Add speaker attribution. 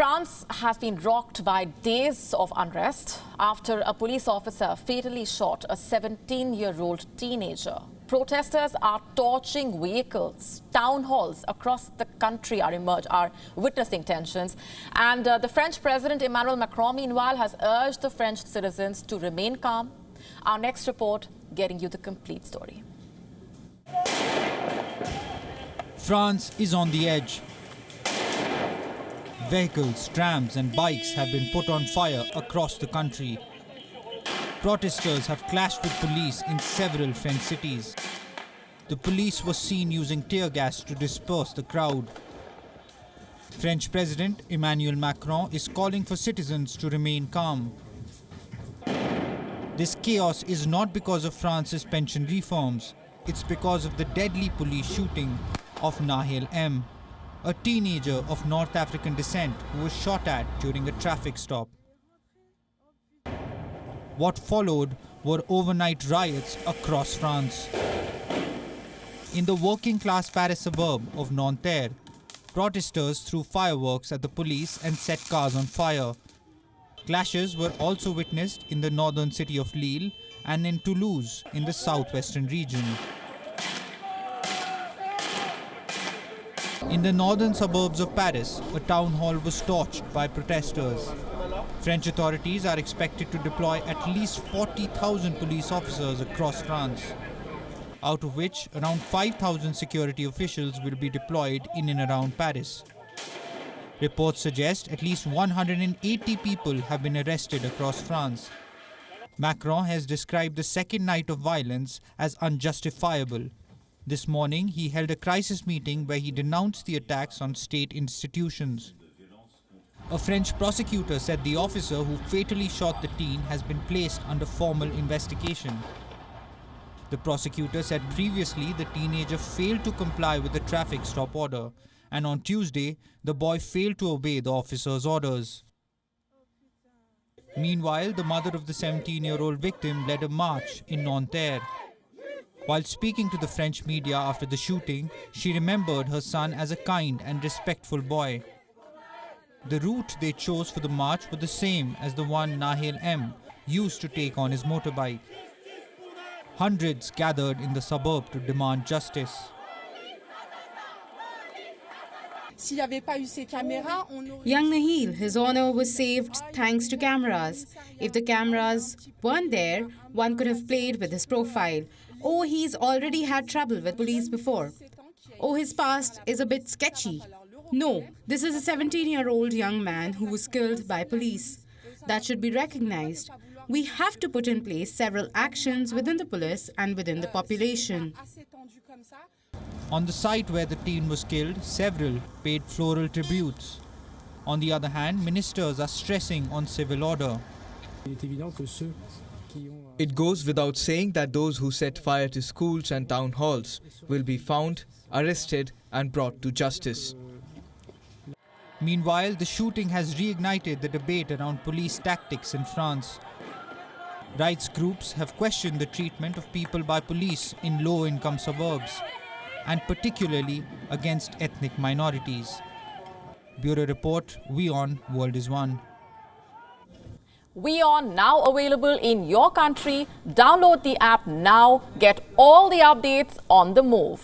Speaker 1: France has been rocked by days of unrest after a police officer fatally shot a 17-year-old teenager. Protesters are torching vehicles. Town halls across the country are witnessing tensions. And the French President Emmanuel Macron, meanwhile, has urged the French citizens to remain calm. Our next report getting you the complete story.
Speaker 2: France is on the edge. Vehicles, trams and bikes have been put on fire across the country. Protesters have clashed with police in several French cities. The police was seen using tear gas to disperse the crowd. French President Emmanuel Macron is calling for citizens to remain calm. This chaos is not because of France's pension reforms. It's because of the deadly police shooting of Nahel M., a teenager of North African descent who was shot at during a traffic stop. What followed were overnight riots across France. In the working-class Paris suburb of Nanterre, protesters threw fireworks at the police and set cars on fire. Clashes were also witnessed in the northern city of Lille and in Toulouse in the southwestern region. In the northern suburbs of Paris, a town hall was torched by protesters. French authorities are expected to deploy at least 40,000 police officers across France, out of which around 5,000 security officials will be deployed in and around Paris. Reports suggest at least 180 people have been arrested across France. Macron has described the second night of violence as unjustifiable. This morning, he held a crisis meeting where he denounced the attacks on state institutions. A French prosecutor said the officer who fatally shot the teen has been placed under formal investigation. The prosecutor said previously the teenager failed to comply with the traffic stop order, and on Tuesday, the boy failed to obey the officer's orders. Meanwhile, the mother of the 17-year-old victim led a march in Nanterre. While speaking to the French media after the shooting, she remembered her son as a kind and respectful boy. The route they chose for the march was the same as the one Nahel M. used to take on his motorbike. Hundreds gathered in the suburb to demand justice.
Speaker 3: Young Nahil, his honor was saved thanks to cameras. If the cameras weren't there, one could have played with his profile. Oh, he's already had trouble with police before. Oh, his past is a bit sketchy. No, this is a 17-year-old young man who was killed by police. That should be recognized. We have to put in place several actions within the police and within the population.
Speaker 2: On the site where the teen was killed, several paid floral tributes. On the other hand, ministers are stressing on civil order.
Speaker 4: It goes without saying that those who set fire to schools and town halls will be found, arrested and brought to justice.
Speaker 2: Meanwhile, the shooting has reignited the debate around police tactics in France. Rights groups have questioned the treatment of people by police in low-income suburbs, and particularly against ethnic minorities. Bureau Report, WION World is One.
Speaker 1: WION now available in your country. Download the app now. Get all the updates on the move.